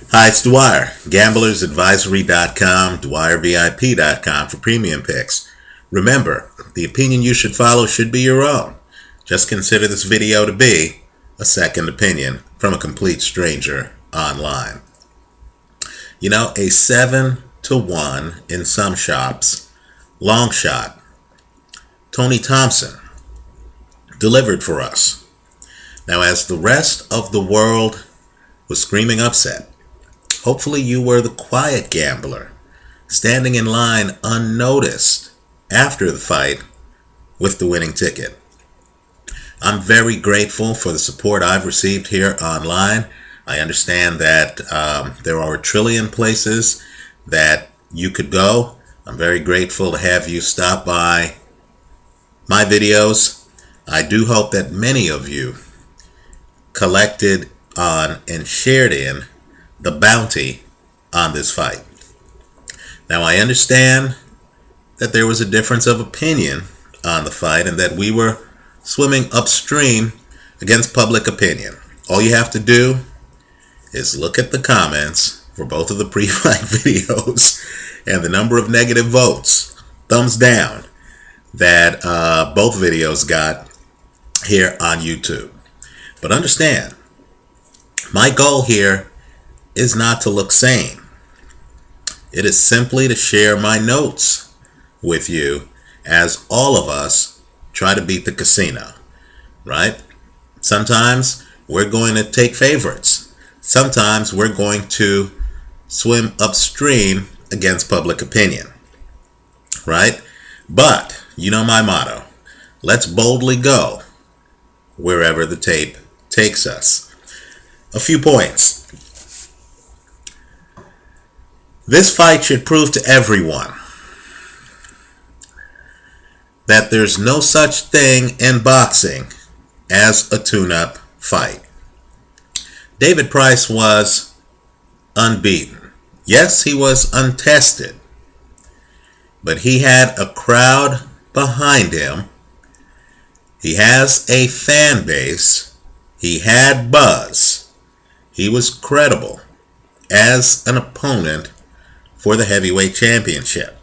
Hi, it's Dwyer, gamblersadvisory.com, dwyervip.com for premium picks. Remember, the opinion you should follow should be your own. Just consider this video to be a second opinion from a complete stranger online. You know, a 7-1 in some shops, long shot, Tony Thompson, delivered for us. Now, as the rest of the world was screaming upset, hopefully you were the quiet gambler, standing in line unnoticed after the fight with the winning ticket. I'm very grateful for the support I've received here online. I understand that there are a trillion places that you could go. I'm very grateful to have you stop by my videos. I do hope that many of you collected on and shared in the bounty on this fight. Now, I understand that there was a difference of opinion on the fight and that we were swimming upstream against public opinion. All you have to do is look at the comments for both of the pre-fight videos and the number of negative votes, thumbs down, that both videos got here on YouTube. But understand, my goal here is not to look sane. It is simply to share my notes with you as all of us try to beat the casino, right? Sometimes we're going to take favorites. Sometimes we're going to swim upstream against public opinion, right? But you know my motto, let's boldly go wherever the tape takes us. A few points. This fight should prove to everyone that there's no such thing in boxing as a tune-up fight. David Price was unbeaten. Yes, he was untested, but he had a crowd behind him. He has a fan base. He had buzz. He was credible as an opponent for the heavyweight championship.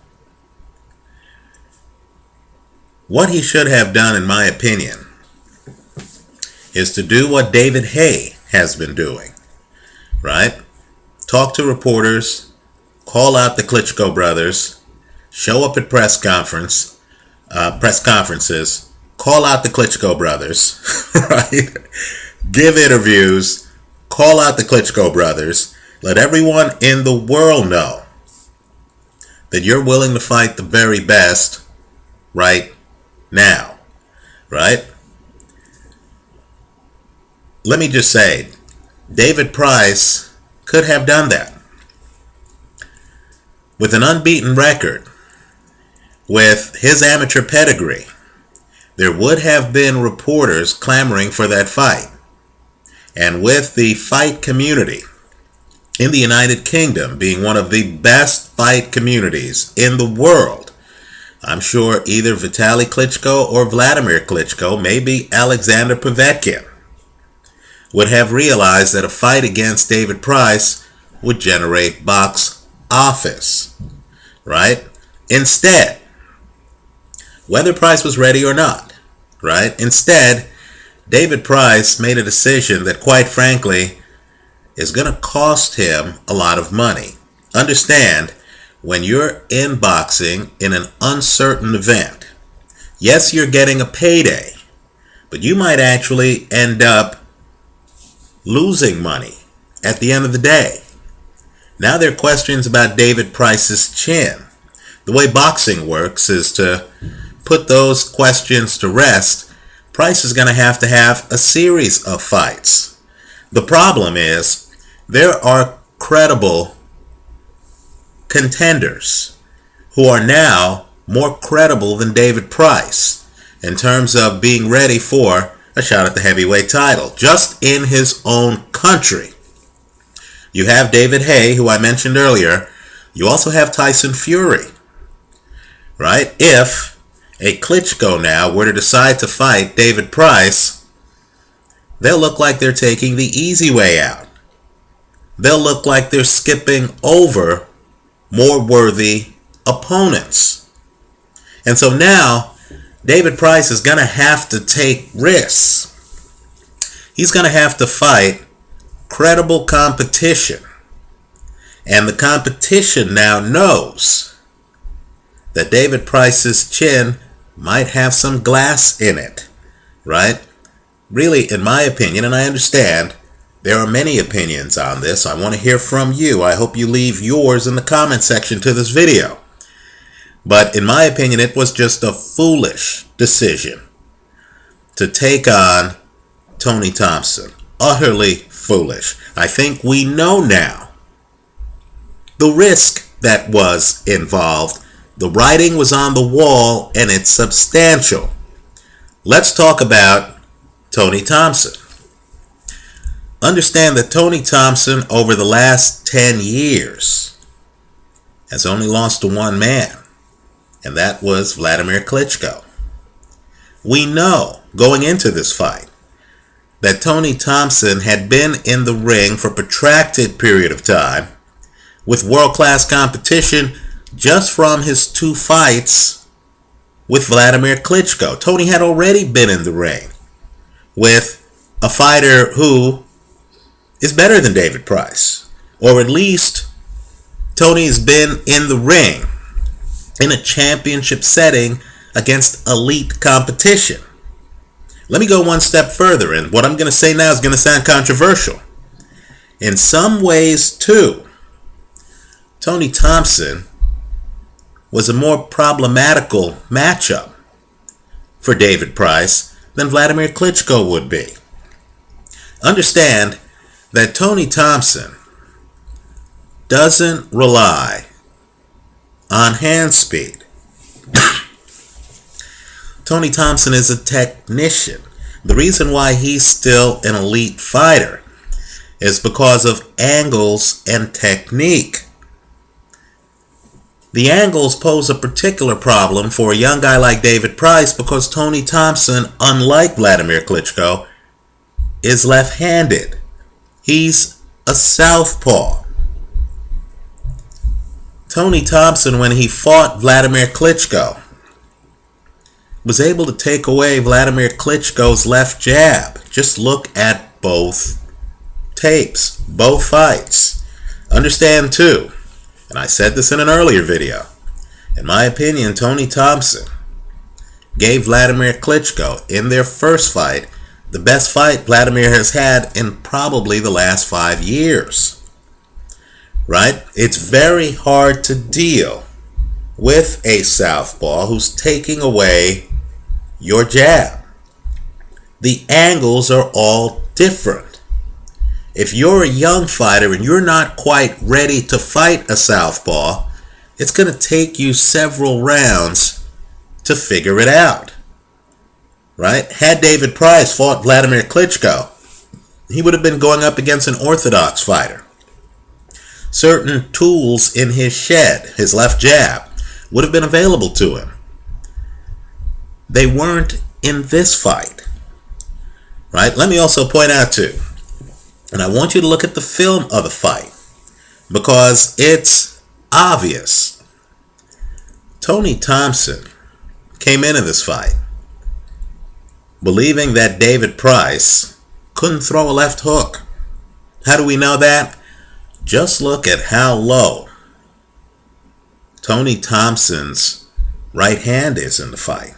What he should have done, in my opinion, is to do what David Haye has been doing, right? Talk to reporters, call out the Klitschko brothers, show up at press conferences, call out the Klitschko brothers, right? Give interviews, call out the Klitschko brothers, let everyone in the world know that you're willing to fight the very best right now, right? Let me just say, David Price could have done that. With an unbeaten record, with his amateur pedigree, there would have been reporters clamoring for that fight. And with the fight community in the United Kingdom being one of the best fight communities in the world, I'm sure either Vitaly Klitschko or Vladimir Klitschko, maybe Alexander Povetkin, would have realized that a fight against David Price would generate box office, right? Instead, whether Price was ready or not, right? Instead, David Price made a decision that, quite frankly, is going to cost him a lot of money. Understand, when you're in boxing in an uncertain event, yes, you're getting a payday, but you might actually end up losing money at the end of the day. Now there are questions about David Price's chin. The way boxing works is to put those questions to rest. Price is going to have a series of fights. The problem is there are credible contenders who are now more credible than David Price in terms of being ready for a shot at the heavyweight title, just in his own country. You have David Haye, who I mentioned earlier. You also have Tyson Fury, right? If a Klitschko now were to decide to fight David Price, they'll look like they're taking the easy way out. they'll look like they're skipping over more worthy opponents. And so now, David Price is going to have to take risks. He's going to have to fight credible competition. And the competition now knows that David Price's chin might have some glass in it, right? Really, in my opinion, and I understand there are many opinions on this. I want to hear from you. I hope you leave yours in the comment section to this video. But in my opinion, it was just a foolish decision to take on Tony Thompson. Utterly foolish. I think we know now the risk that was involved. The writing was on the wall and it's substantial. Let's talk about Tony Thompson. Understand that Tony Thompson over the last 10 years has only lost to one man, and that was Vladimir Klitschko. We know going into this fight that Tony Thompson had been in the ring for a protracted period of time with world-class competition just from his 2 fights with Vladimir Klitschko. Tony had already been in the ring with a fighter who is better than David Price, or at least Tony's been in the ring in a championship setting against elite competition. Let me go one step further, and what I'm going to say now is going to sound controversial. In some ways, too, Tony Thompson was a more problematical matchup for David Price than Vladimir Klitschko would be. Understand that Tony Thompson doesn't rely on hand speed. Tony Thompson is a technician. The reason why he's still an elite fighter is because of angles and technique. The angles pose a particular problem for a young guy like David Price because Tony Thompson, unlike Vladimir Klitschko, is left-handed. He's a southpaw. Tony Thompson, when he fought Vladimir Klitschko, was able to take away Vladimir Klitschko's left jab. Just look at both tapes, both fights. Understand too, and I said this in an earlier video, in my opinion, Tony Thompson gave Vladimir Klitschko in their first fight the best fight Vladimir has had in probably the last 5 years. Right? It's very hard to deal with a southpaw who's taking away your jab. The angles are all different. If you're a young fighter and you're not quite ready to fight a southpaw, it's going to take you several rounds to figure it out. Right? Had David Price fought Vladimir Klitschko, he would have been going up against an orthodox fighter. Certain tools in his shed, his left jab, would have been available to him. They weren't in this fight. Right? Let me also point out too, and I want you to look at the film of the fight because it's obvious. Tony Thompson came into this fight believing that David Price couldn't throw a left hook. How do we know that? Just look at how low Tony Thompson's right hand is in the fight.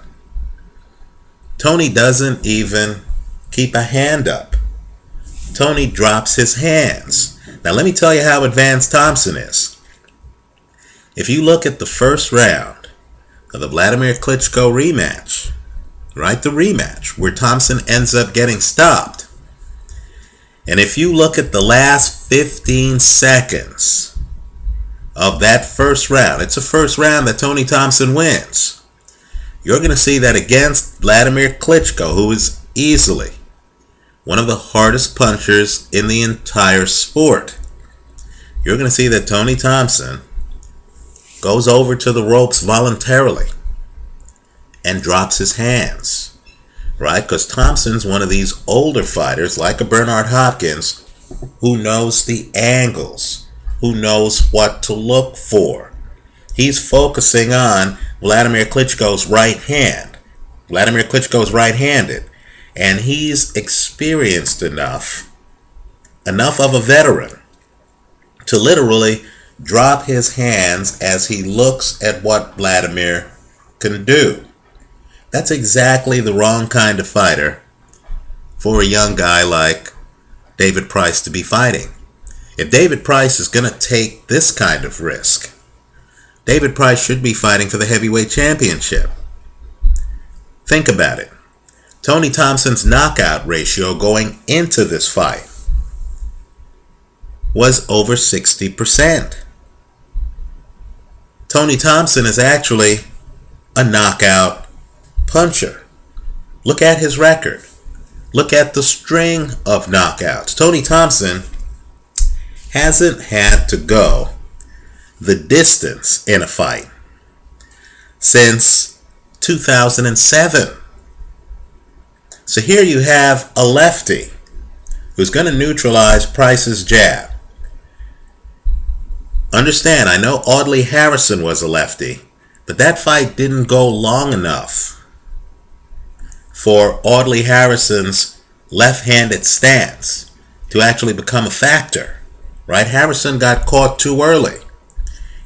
Tony doesn't even keep a hand up. Tony drops his hands. Now let me tell you how advanced Thompson is. If you look at the first round of the Vladimir Klitschko rematch, right, the rematch where Thompson ends up getting stopped, and if you look at the last 15 seconds of that first round, it's a first round that Tony Thompson wins, you're going to see that against Vladimir Klitschko, who is easily one of the hardest punchers in the entire sport, you're going to see that Tony Thompson goes over to the ropes voluntarily and drops his hands, right? Because Thompson's one of these older fighters, like a Bernard Hopkins, who knows the angles, who knows what to look for. He's focusing on Vladimir Klitschko's right hand. Vladimir Klitschko's right-handed, and he's experienced enough of a veteran to literally drop his hands as he looks at what Vladimir can do. That's exactly the wrong kind of fighter for a young guy like David Price to be fighting. If David Price is going to take this kind of risk, David Price should be fighting for the heavyweight championship. Think about it. Tony Thompson's knockout ratio going into this fight was over 60%. Tony Thompson is actually a knockout puncher. Look at his record. Look at the string of knockouts. Tony Thompson hasn't had to go the distance in a fight since 2007. So here you have a lefty who's going to neutralize Price's jab. Understand, I know Audley Harrison was a lefty, but that fight didn't go long enough for Audley Harrison's left-handed stance to actually become a factor, right? Harrison got caught too early.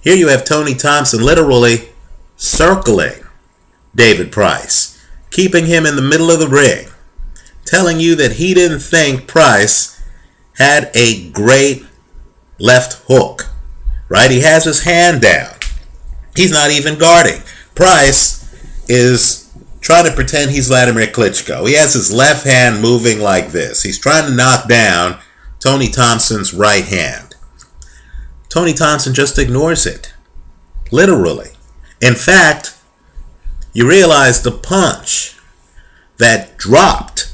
Here you have Tony Thompson literally circling David Price, keeping him in the middle of the ring, telling you that he didn't think Price had a great left hook, right? He has his hand down. He's not even guarding. Price is trying to pretend he's Vladimir Klitschko. He has his left hand moving like this. He's trying to knock down Tony Thompson's right hand. Tony Thompson just ignores it, literally. In fact, you realize the punch that dropped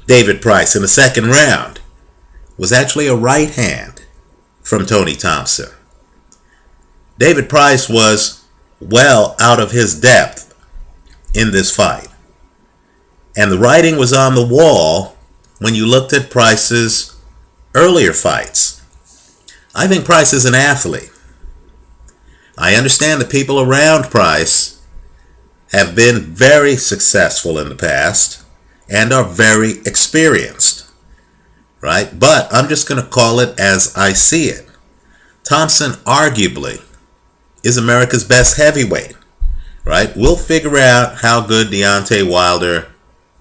David Price in the second round was actually a right hand from Tony Thompson. David Price was well out of his depth in this fight. And the writing was on the wall when you looked at Price's earlier fights. I think Price is an athlete. I understand the people around Price have been very successful in the past and are very experienced, right? But I'm just going to call it as I see it. Thompson arguably is America's best heavyweight, right? We'll figure out how good Deontay Wilder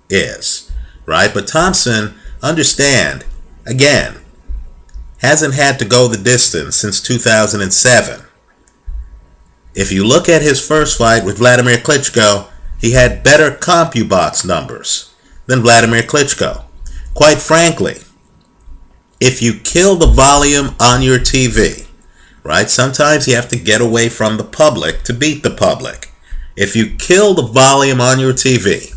is, right? But Thompson, understand, again, hasn't had to go the distance since 2007. If you look at his first fight with Vladimir Klitschko, he had better CompuBox numbers than Vladimir Klitschko. Quite frankly, if you kill the volume on your TV, right, sometimes you have to get away from the public to beat the public. If you kill the volume on your TV,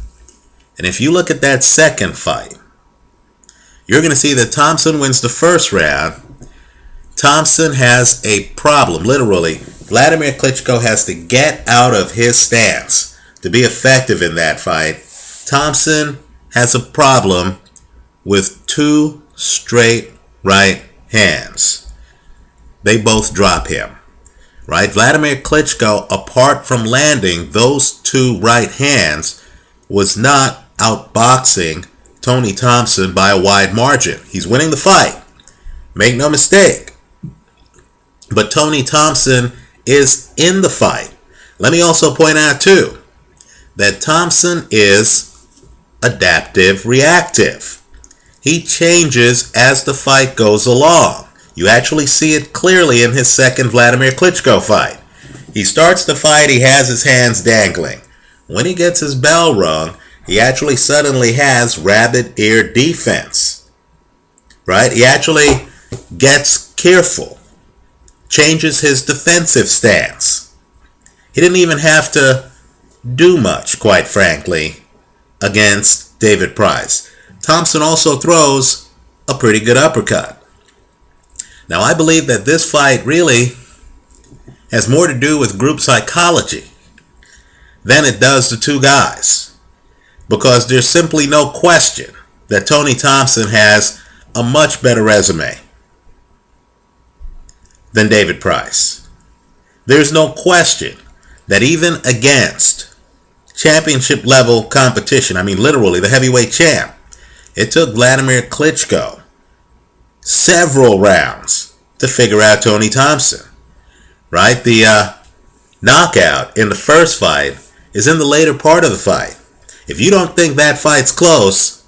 and if you look at that second fight, you're going to see that Thompson wins the first round. Thompson has a problem, literally. Vladimir Klitschko has to get out of his stance to be effective in that fight. Thompson has a problem with two straight right hands. They both drop him, right? Vladimir Klitschko, apart from landing those two right hands, was not outboxing Tony Thompson by a wide margin. He's winning the fight. Make no mistake. But Tony Thompson is in the fight. Let me also point out, too, that Thompson is adaptive reactive. He changes as the fight goes along. You actually see it clearly in his second Vladimir Klitschko fight. He starts the fight, he has his hands dangling. When he gets his bell rung, he actually suddenly has rabbit ear defense, right? He actually gets careful, changes his defensive stance. He didn't even have to do much, quite frankly, against David Price. Thompson also throws a pretty good uppercut. Now, I believe that this fight really has more to do with group psychology than it does the two guys, because there's simply no question that Tony Thompson has a much better resume than David Price. There's no question that even against championship level competition, I mean literally the heavyweight champ, it took Vladimir Klitschko several rounds to figure out Tony Thompson. Right? The knockout in the first fight is in the later part of the fight. If you don't think that fight's close,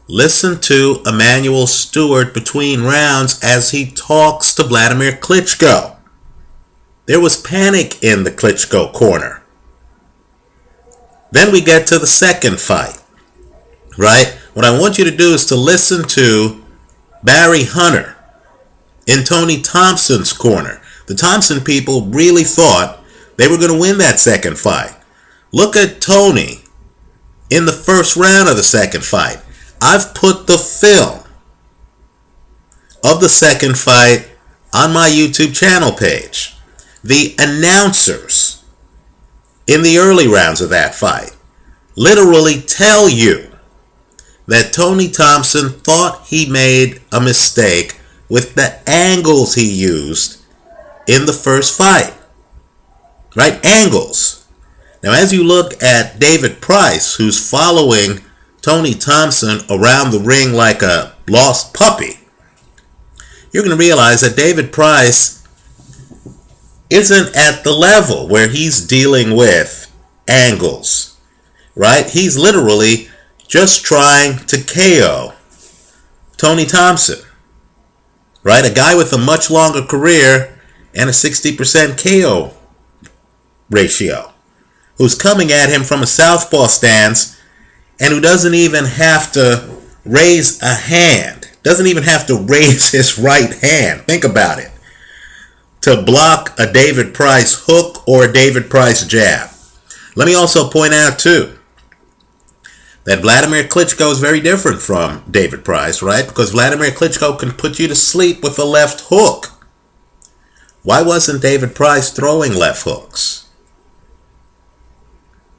listen to Emanuel Stewart between rounds as he talks to Vladimir Klitschko. There was panic in the Klitschko corner. Then we get to the second fight. Right? What I want you to do is to listen to Barry Hunter in Tony Thompson's corner. The Thompson people really thought they were going to win that second fight. Look at Tony in the first round of the second fight. I've put the film of the second fight on my YouTube channel page. The announcers in the early rounds of that fight literally tell you that Tony Thompson thought he made a mistake with the angles he used in the first fight. Right? Angles. Now, as you look at David Price, who's following Tony Thompson around the ring like a lost puppy, you're going to realize that David Price isn't at the level where he's dealing with angles. Right? He's literally just trying to KO Tony Thompson. Right? A guy with a much longer career and a 60% KO ratio, who's coming at him from a southpaw stance and who doesn't even have to raise a hand, doesn't even have to raise his right hand, think about it, to block a David Price hook or a David Price jab. Let me also point out too that Vladimir Klitschko is very different from David Price, right? Because Vladimir Klitschko can put you to sleep with a left hook. Why wasn't David Price throwing left hooks?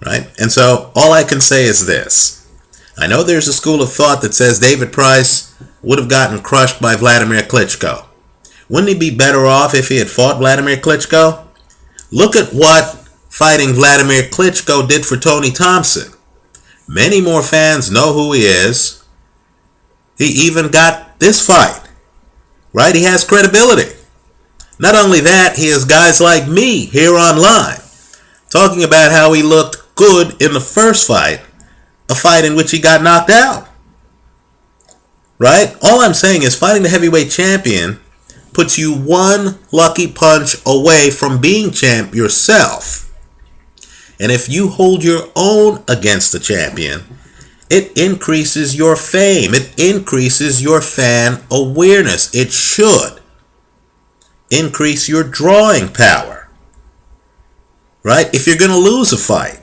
Right? And so all I can say is this. I know there's a school of thought that says David Price would have gotten crushed by Vladimir Klitschko. Wouldn't he be better off if he had fought Vladimir Klitschko? Look at what fighting Vladimir Klitschko did for Tony Thompson. Many more fans know who he is. He even got this fight. Right? He has credibility. Not only that, he has guys like me here online talking about how he looked good in the first fight, a fight in which he got knocked out. Right? All I'm saying is fighting the heavyweight champion puts you one lucky punch away from being champ yourself. And if you hold your own against the champion, it increases your fame. It increases your fan awareness. It should increase your drawing power. Right? If you're going to lose a fight,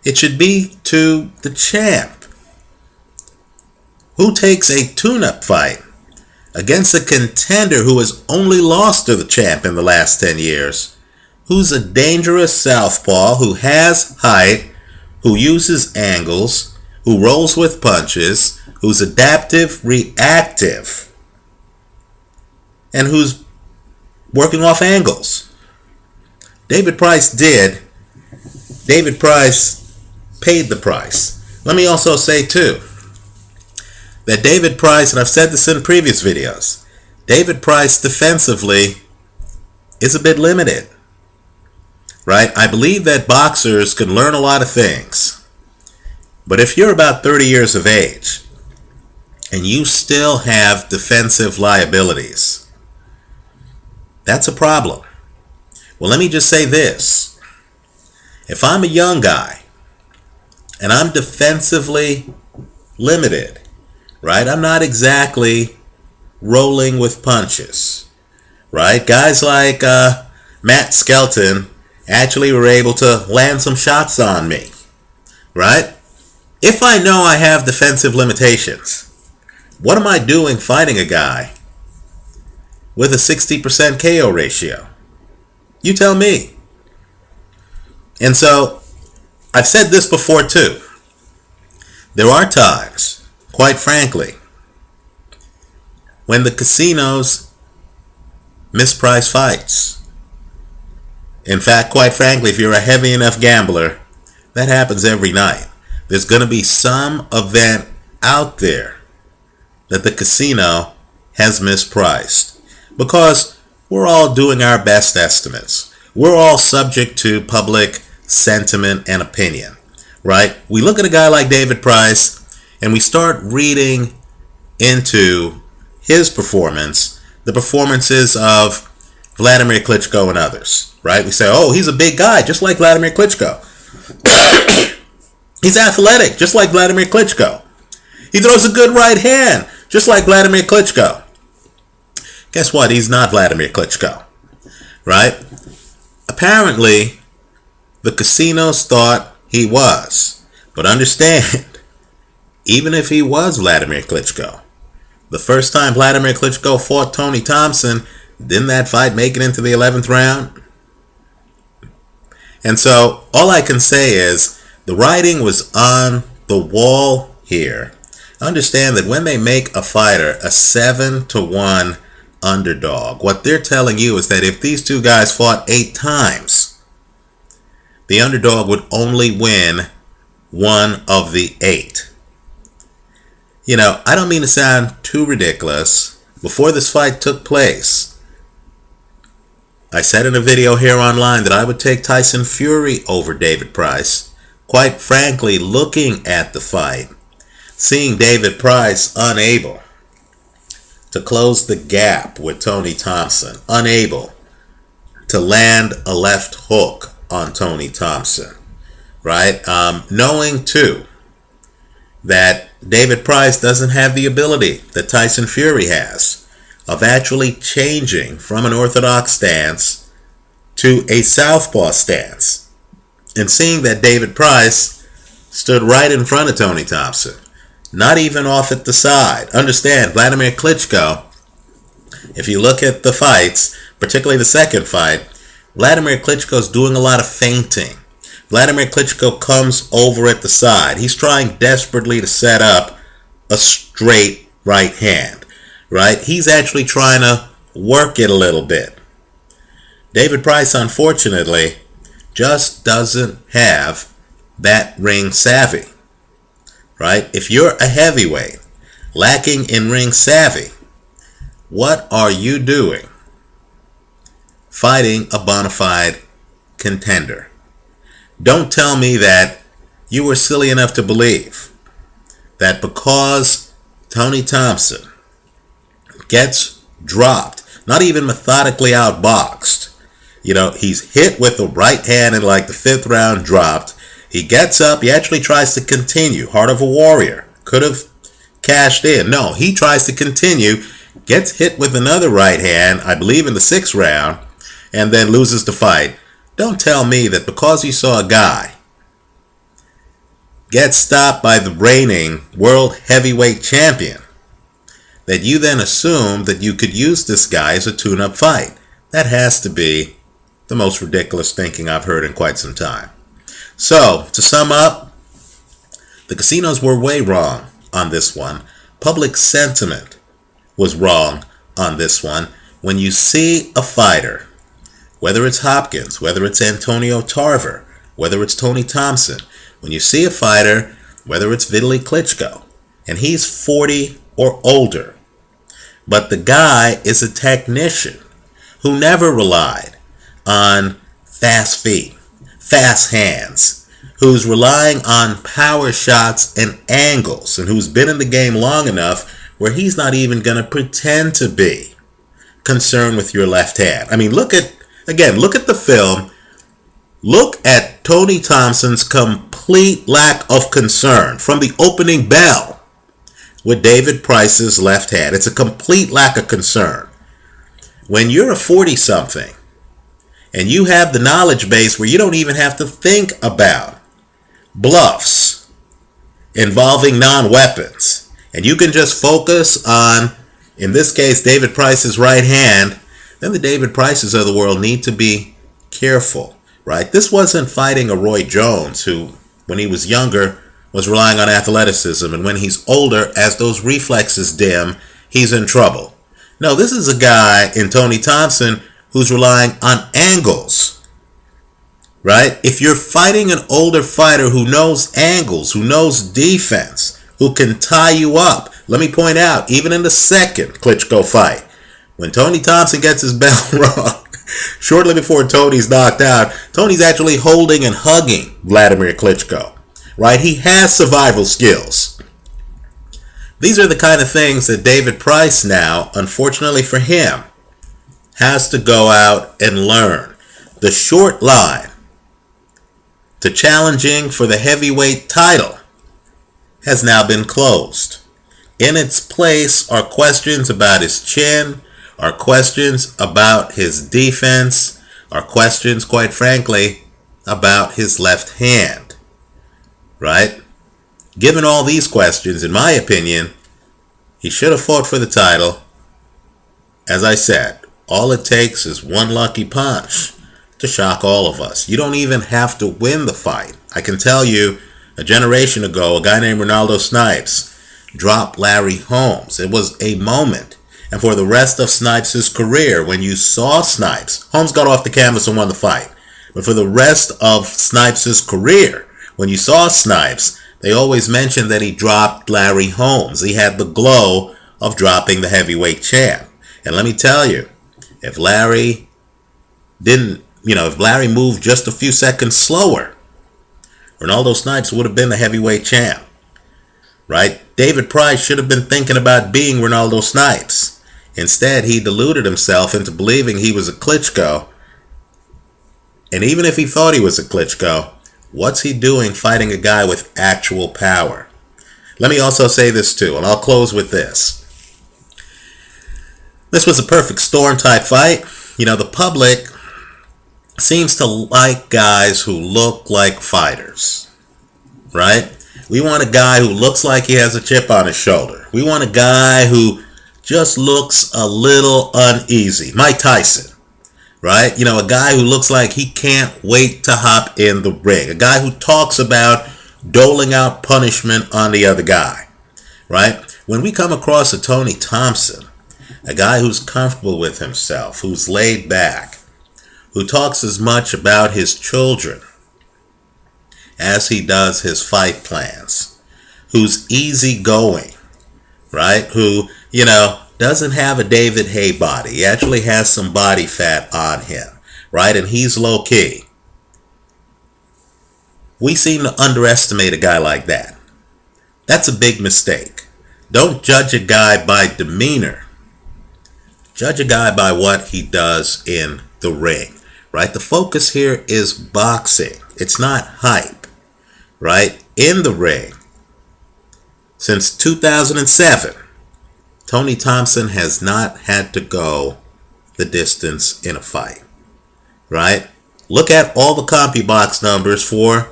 it should be to the champ. Who takes a tune-up fight against a contender who has only lost to the champ in the last 10 years, who's a dangerous southpaw, who has height, who uses angles, who rolls with punches, who's adaptive, reactive, and who's working off angles? David Price did. David Price paid the price. Let me also say too that David Price, and I've said this in previous videos, David Price defensively is a bit limited. Right? I believe that boxers can learn a lot of things. But if you're about 30 years of age and you still have defensive liabilities, that's a problem. Well, let me just say this. If I'm a young guy and I'm defensively limited, right? I'm not exactly rolling with punches, right? Guys like Matt Skelton actually were able to land some shots on me, right? If I know I have defensive limitations, what am I doing fighting a guy with a 60% KO ratio? You tell me. And so, I've said this before too. There are times, quite frankly, when the casinos misprice fights. In fact, quite frankly, if you're a heavy enough gambler, that happens every night. There's going to be some event out there that the casino has mispriced, because we're all doing our best estimates. We're all subject to public sentiment and opinion, right? We look at a guy like David Price and we start reading into his performance, the performances of Vladimir Klitschko and others, right? We say, oh, he's a big guy, just like Vladimir Klitschko. He's athletic, just like Vladimir Klitschko. He throws a good right hand, just like Vladimir Klitschko. Guess what? He's not Vladimir Klitschko, right? Apparently, the casinos thought he was. But understand, even if he was Vladimir Klitschko, the first time Vladimir Klitschko fought Tony Thompson, didn't that fight make it into the 11th round? And so, all I can say is, the writing was on the wall here. Understand that when they make a fighter a 7-1 underdog, what they're telling you is that if these two guys fought 8 times, the underdog would only win 1 of the 8. You know, I don't mean to sound too ridiculous. Before this fight took place, I said in a video here online that I would take Tyson Fury over David Price. Quite frankly, looking at the fight, seeing David Price unable to close the gap with Tony Thompson, unable to land a left hook on Tony Thompson, right? Knowing too that David Price doesn't have the ability that Tyson Fury has of actually changing from an orthodox stance to a southpaw stance. And seeing that David Price stood right in front of Tony Thompson, not even off at the side. Understand, Vladimir Klitschko, if you look at the fights, particularly the second fight, Vladimir Klitschko's doing a lot of feinting. Vladimir Klitschko comes over at the side. He's trying desperately to set up a straight right hand, right? He's actually trying to work it a little bit. David Price, unfortunately, just doesn't have that ring savvy, right? If you're a heavyweight lacking in ring savvy, what are you doing fighting a bona fide contender? Don't tell me that you were silly enough to believe that because Tony Thompson gets dropped, not even methodically outboxed, you know, he's hit with the right hand in like the 5th round, dropped. He gets up. He actually tries to continue. Heart of a warrior. Could have cashed in. No, he tries to continue. Gets hit with another right hand, I believe in the 6th round, and then loses the fight. Don't tell me that because you saw a guy get stopped by the reigning world heavyweight champion, that you then assume that you could use this guy as a tune-up fight. That has to be the most ridiculous thinking I've heard in quite some time. So, to sum up, the casinos were way wrong on this one. Public sentiment was wrong on this one. When you see a fighter, whether it's Hopkins, whether it's Antonio Tarver, whether it's Tony Thompson, when you see a fighter, whether it's Vitaly Klitschko, and he's 40 or older, but the guy is a technician who never relied on fast feet, fast hands, who's relying on power shots and angles, and who's been in the game long enough where he's not even going to pretend to be concerned with your left hand. I mean, look at the film. Look at Tony Thompson's complete lack of concern from the opening bell with David Price's left hand. It's a complete lack of concern. When you're a 40-something and you have the knowledge base where you don't even have to think about bluffs involving non-weapons, and you can just focus on, in this case, David Price's right hand, then the David Prices of the world need to be careful, right? This wasn't fighting a Roy Jones who, when he was younger, was relying on athleticism, and when he's older, as those reflexes dim, he's in trouble. No, this is a guy in Tony Thompson who's relying on angles, right? If you're fighting an older fighter who knows angles, who knows defense, who can tie you up. Let me point out, even in the second Klitschko fight, when Tony Thompson gets his bell rung, shortly before Tony's knocked out, Tony's actually holding and hugging Vladimir Klitschko, right? He has survival skills. These are the kind of things that David Price now, unfortunately for him, has to go out and learn. The short line to challenging for the heavyweight title has now been closed. In its place are questions about his chin, are questions about his defense, are questions, quite frankly, about his left hand, right? Given all these questions, in my opinion, he should have fought for the title. As I said, all it takes is one lucky punch to shock all of us. You don't even have to win the fight. I can tell you, a generation ago, a guy named Ronaldo Snipes dropped Larry Holmes. It was a moment. And for the rest of Snipes' career, when you saw Snipes, Holmes got off the canvas and won the fight. But for the rest of Snipes' career, when you saw Snipes, they always mentioned that he dropped Larry Holmes. He had the glow of dropping the heavyweight champ. And let me tell you, if Larry moved just a few seconds slower, Ronaldo Snipes would have been the heavyweight champ, right? David Price should have been thinking about being Ronaldo Snipes. Instead, he deluded himself into believing he was a Klitschko. And even if he thought he was a Klitschko, what's he doing fighting a guy with actual power? Let me also say this too, and I'll close with this. This was a perfect storm type fight. You know, the public seems to like guys who look like fighters, right? We want a guy who looks like he has a chip on his shoulder. We want a guy who just looks a little uneasy. Mike Tyson, right? You know, a guy who looks like he can't wait to hop in the ring. A guy who talks about doling out punishment on the other guy, right? When we come across a Tony Thompson, a guy who's comfortable with himself, who's laid back, who talks as much about his children as he does his fight plans, who's easygoing, right? Who, doesn't have a David Hay body. He actually has some body fat on him, right? And he's low key. We seem to underestimate a guy like that. That's a big mistake. Don't judge a guy by demeanor. Judge a guy by what he does in the ring, right? The focus here is boxing. It's not hype, right? In the ring, since 2007, Tony Thompson has not had to go the distance in a fight, right? Look at all the CompuBox numbers for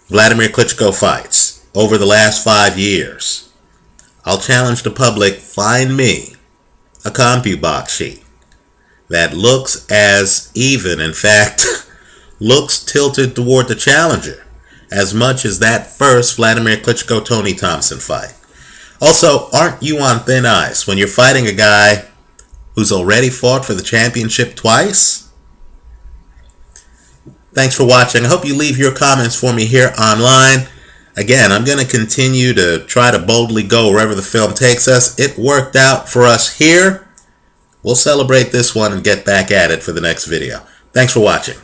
Vladimir Klitschko fights over the last 5 years. I'll challenge the public, find me a CompuBox sheet that looks as even, in fact, looks tilted toward the challenger as much as that first Vladimir Klitschko-Tony Thompson fight. Also, aren't you on thin ice when you're fighting a guy who's already fought for the championship twice? Thanks for watching. I hope you leave your comments for me here online. Again, I'm going to continue to try to boldly go wherever the film takes us. It worked out for us here. We'll celebrate this one and get back at it for the next video. Thanks for watching.